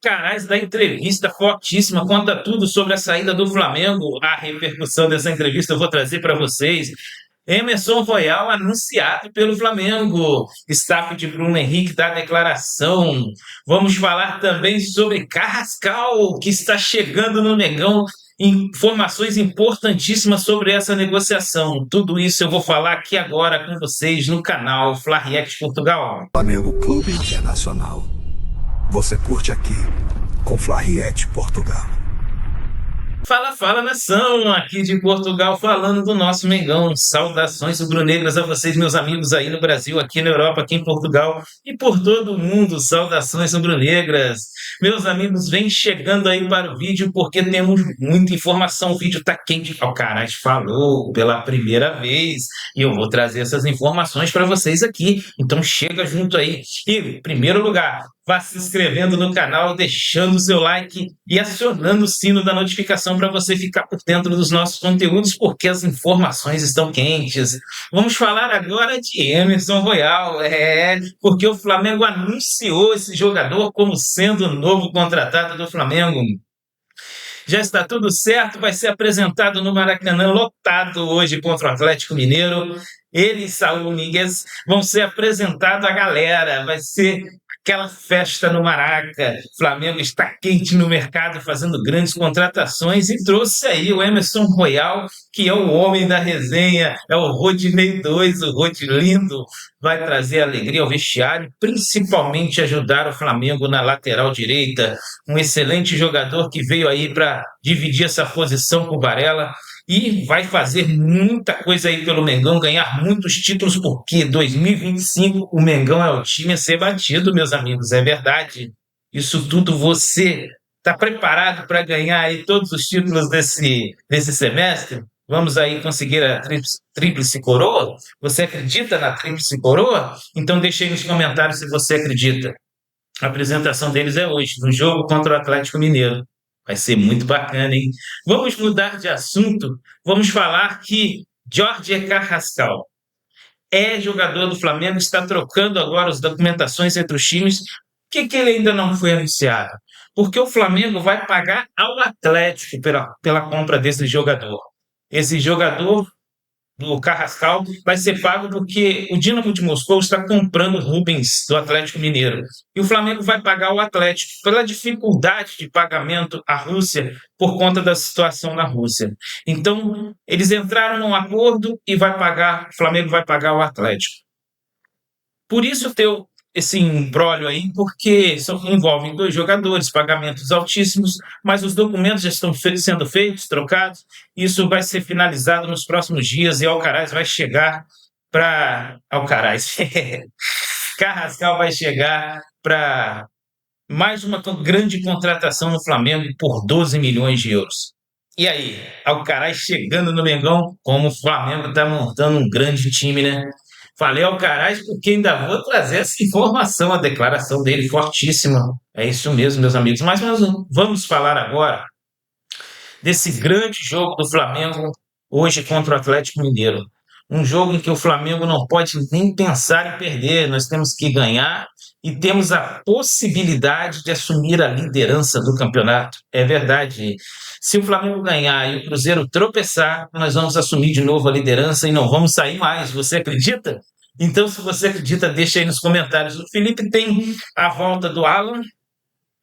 Carais da entrevista fortíssima, conta tudo sobre a saída do Flamengo, a repercussão dessa entrevista eu vou trazer para vocês. Emerson Royal anunciado pelo Flamengo, staff de Bruno Henrique dá declaração. Vamos falar também sobre Carrascal, que está chegando no Mengão. Informações importantíssimas sobre essa negociação. Tudo isso eu vou falar aqui agora com vocês no canal Fla React Portugal. Flamengo Clube Internacional. Você curte aqui com Fla React Portugal. Fala, fala, nação, aqui de Portugal, falando do nosso Mengão. Saudações rubro-negras a vocês, meus amigos aí no Brasil, aqui na Europa, aqui em Portugal e por todo o mundo. Saudações rubro-negras. Meus amigos, vem chegando aí para o vídeo porque temos muita informação. O vídeo tá quente. O Carais falou pela primeira vez e eu vou trazer essas informações para vocês aqui. Então chega junto aí. E, em primeiro lugar, vá se inscrevendo no canal, deixando o seu like e acionando o sino da notificação para você ficar por dentro dos nossos conteúdos, porque as informações estão quentes. Vamos falar agora de Emerson Royal, porque o Flamengo anunciou esse jogador como sendo o novo contratado do Flamengo. Já está tudo certo, vai ser apresentado no Maracanã lotado hoje contra o Atlético Mineiro. Ele e Saúl Ñíguez vão ser apresentados à galera, vai ser aquela festa no Maraca. O Flamengo está quente no mercado, fazendo grandes contratações e trouxe aí o Emerson Royal, que é o homem da resenha, é o Rodinei 2, o Rodilindo. Vai trazer alegria ao vestiário, principalmente ajudar o Flamengo na lateral direita. Um excelente jogador que veio aí para dividir essa posição com o Varela e vai fazer muita coisa aí pelo Mengão, ganhar muitos títulos, porque 2025 o Mengão é o time a ser batido, meus amigos, é verdade. Isso tudo você está preparado para ganhar aí todos os títulos desse semestre? Vamos aí conseguir a tríplice coroa? Você acredita na tríplice coroa? Então deixe aí nos comentários se você acredita. A apresentação deles é hoje, no jogo contra o Atlético Mineiro. Vai ser muito bacana, hein? Vamos mudar de assunto. Vamos falar que Jorge Carrascal é jogador do Flamengo, está trocando agora as documentações entre os times. Por que ele ainda não foi anunciado? Porque o Flamengo vai pagar ao Atlético pela compra desse jogador. Esse jogador, do Carrascal, vai ser pago porque o Dinamo de Moscou está comprando o Rubens do Atlético Mineiro. E o Flamengo vai pagar o Atlético pela dificuldade de pagamento à Rússia por conta da situação na Rússia. Então, eles entraram num acordo e o Flamengo vai pagar o Atlético. Por isso teu esse imbróglio aí, porque envolvem dois jogadores, pagamentos altíssimos, mas os documentos já estão sendo feitos, trocados, isso vai ser finalizado nos próximos dias e Alcaraz vai chegar para... Alcaraz. Carrascal vai chegar para mais uma grande contratação no Flamengo por 12 milhões de euros. E aí, Alcaraz chegando no Mengão, como o Flamengo está montando um grande time, né? Falei Alcaraz porque ainda vou trazer essa informação, a declaração dele fortíssima. É isso mesmo, meus amigos. Mas nós vamos falar agora desse grande jogo do Flamengo hoje contra o Atlético Mineiro. Um jogo em que o Flamengo não pode nem pensar em perder. Nós temos que ganhar e temos a possibilidade de assumir a liderança do campeonato. É verdade. Se o Flamengo ganhar e o Cruzeiro tropeçar, nós vamos assumir de novo a liderança e não vamos sair mais. Você acredita? Então, se você acredita, deixa aí nos comentários. O Felipe tem a volta do Alan,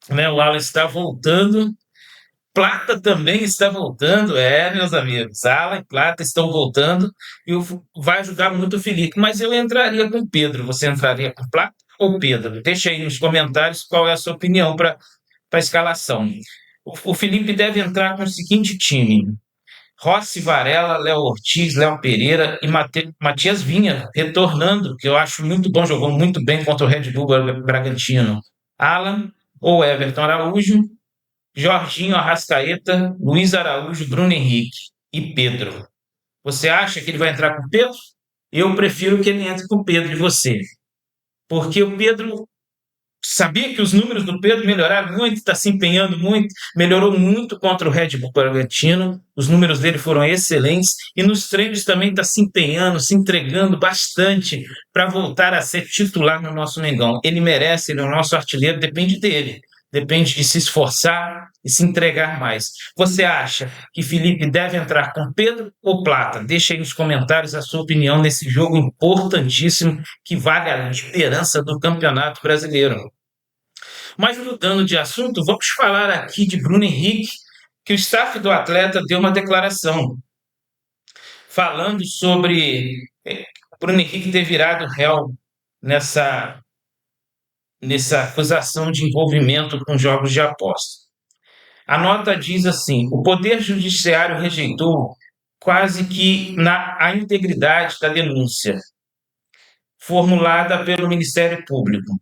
né? O Alan está voltando. Plata também está voltando, meus amigos. Alan e Plata estão voltando e vai ajudar muito o Felipe. Mas eu entraria com o Pedro. Você entraria com Plata ou Pedro? Deixa aí nos comentários qual é a sua opinião para a escalação. O Felipe deve entrar com o seguinte time: Rossi, Varela, Léo Ortiz, Léo Pereira e Matias Vinha, retornando, que eu acho muito bom, jogou muito bem contra o Red Bull Bragantino. Alan ou Everton Araújo, Jorginho, Arrascaeta, Luiz Araújo, Bruno Henrique e Pedro. Você acha que ele vai entrar com o Pedro? Eu prefiro que ele entre com o Pedro de você. Porque o Pedro... Sabia que os números do Pedro melhoraram muito, está se empenhando muito, melhorou muito contra o Red Bull Bragantino, os números dele foram excelentes e nos treinos também está se empenhando, se entregando bastante para voltar a ser titular no nosso Mengão. Ele merece, ele é o nosso artilheiro, depende dele. depende de se esforçar e se entregar mais. Você acha que Felipe deve entrar com Pedro ou Plata? Deixa aí nos comentários a sua opinião nesse jogo importantíssimo que vale a liderança do Campeonato Brasileiro. Mas mudando de assunto, vamos falar aqui de Bruno Henrique, que o staff do atleta deu uma declaração falando sobre Bruno Henrique ter virado réu nessa acusação de envolvimento com jogos de aposta. A nota diz assim: o Poder Judiciário rejeitou quase que a integridade da denúncia formulada pelo Ministério Público.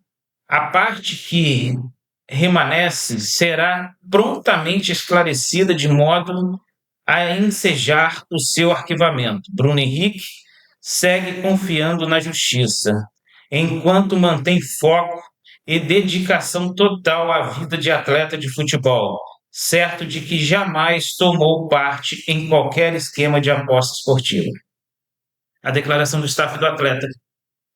A parte que remanesce será prontamente esclarecida de modo a ensejar o seu arquivamento. Bruno Henrique segue confiando na justiça, enquanto mantém foco e dedicação total à vida de atleta de futebol, certo de que jamais tomou parte em qualquer esquema de aposta esportiva. A declaração do staff do atleta.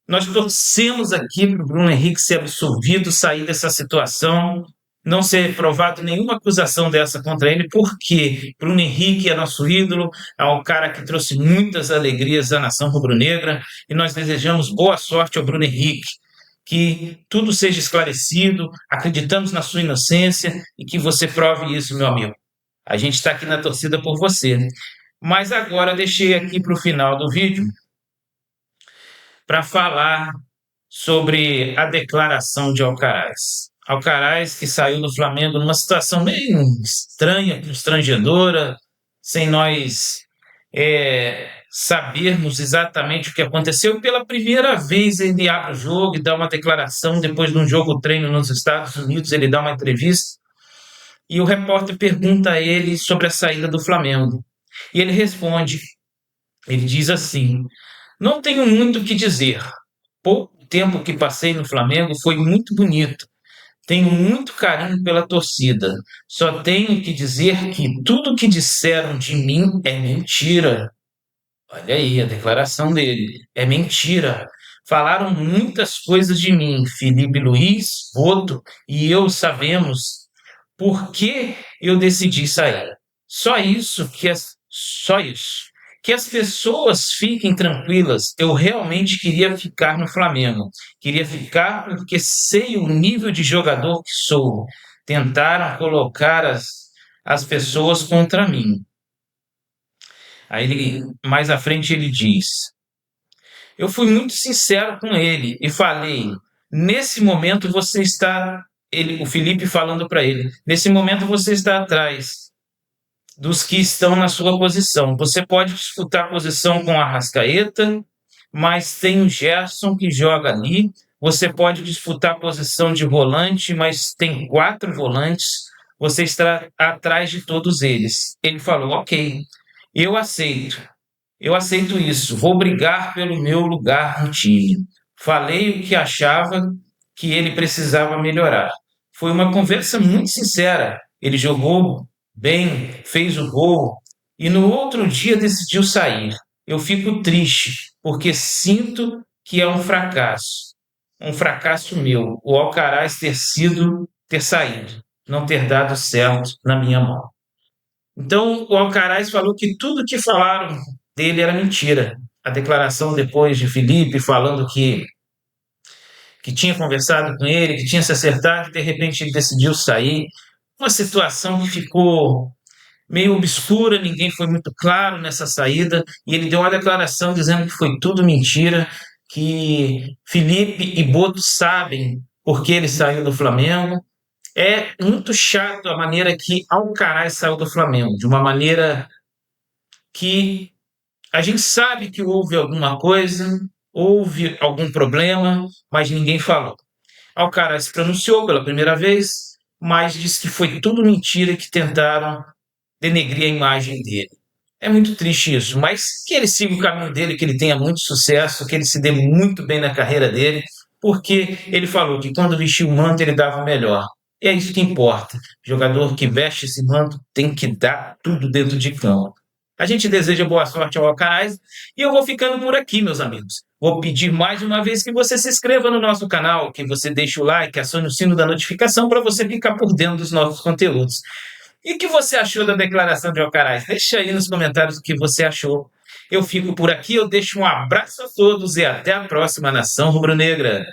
Nós torcemos aqui para o Bruno Henrique ser absolvido, sair dessa situação, não ser provado nenhuma acusação dessa contra ele, porque Bruno Henrique é nosso ídolo, é um cara que trouxe muitas alegrias à nação rubro-negra, e nós desejamos boa sorte ao Bruno Henrique, que tudo seja esclarecido, acreditamos na sua inocência e que você prove isso, meu amigo. A gente está aqui na torcida por você. Mas agora deixei aqui para o final do vídeo para falar sobre a declaração de Alcaraz. Alcaraz, que saiu do Flamengo numa situação meio estranha, constrangedora, sem nós sabermos exatamente o que aconteceu. Pela primeira vez ele abre o jogo e dá uma declaração, depois de um jogo treino nos Estados Unidos, ele dá uma entrevista, e o repórter pergunta a ele sobre a saída do Flamengo. E ele responde, ele diz assim: não tenho muito o que dizer. Pouco tempo que passei no Flamengo foi muito bonito. Tenho muito carinho pela torcida. Só tenho que dizer que tudo que disseram de mim é mentira. Olha aí a declaração dele. É mentira. Falaram muitas coisas de mim. Felipe Luiz, Boto e eu sabemos por que eu decidi sair. Só isso. Que as pessoas fiquem tranquilas. Eu realmente queria ficar no Flamengo. Queria ficar porque sei o nível de jogador que sou. Tentaram colocar as pessoas contra mim. Aí mais à frente ele diz: eu fui muito sincero com ele e falei, nesse momento você está, o Felipe falando para ele, nesse momento você está atrás dos que estão na sua posição. Você pode disputar a posição com a Arrascaeta, mas tem o Gerson que joga ali. Você pode disputar a posição de volante, mas tem 4 volantes. Você está atrás de todos eles. Ele falou, ok, eu aceito isso. Vou brigar pelo meu lugar no time. Falei o que achava que ele precisava melhorar. Foi uma conversa muito sincera. Ele jogou bem, fez o gol e no outro dia decidiu sair. Eu fico triste porque sinto que é um fracasso meu, o Alcaraz ter saído, não ter dado certo na minha mão. Então o Alcaraz falou que tudo que falaram dele era mentira. A declaração depois de Felipe falando que tinha conversado com ele, que tinha se acertado, e de repente ele decidiu sair. Uma situação que ficou meio obscura, ninguém foi muito claro nessa saída, e ele deu uma declaração dizendo que foi tudo mentira, que Felipe e Boto sabem por que ele saiu do Flamengo. É muito chato a maneira que Alcaraz saiu do Flamengo, de uma maneira que a gente sabe que houve alguma coisa, houve algum problema, mas ninguém falou. Alcaraz se pronunciou pela primeira vez, mas disse que foi tudo mentira, que tentaram denegrir a imagem dele. É muito triste isso, mas que ele siga o caminho dele, que ele tenha muito sucesso, que ele se dê muito bem na carreira dele, porque ele falou que quando vestiu o manto ele dava o melhor. E é isso que importa. O jogador que veste esse manto tem que dar tudo dentro de campo. A gente deseja boa sorte ao Alcaraz e eu vou ficando por aqui, meus amigos. Vou pedir mais uma vez que você se inscreva no nosso canal, que você deixe o like, acione o sino da notificação para você ficar por dentro dos nossos conteúdos. E o que você achou da declaração de Alcaraz? Deixa aí nos comentários o que você achou. Eu fico por aqui, eu deixo um abraço a todos e até a próxima, Nação Rubro-Negra.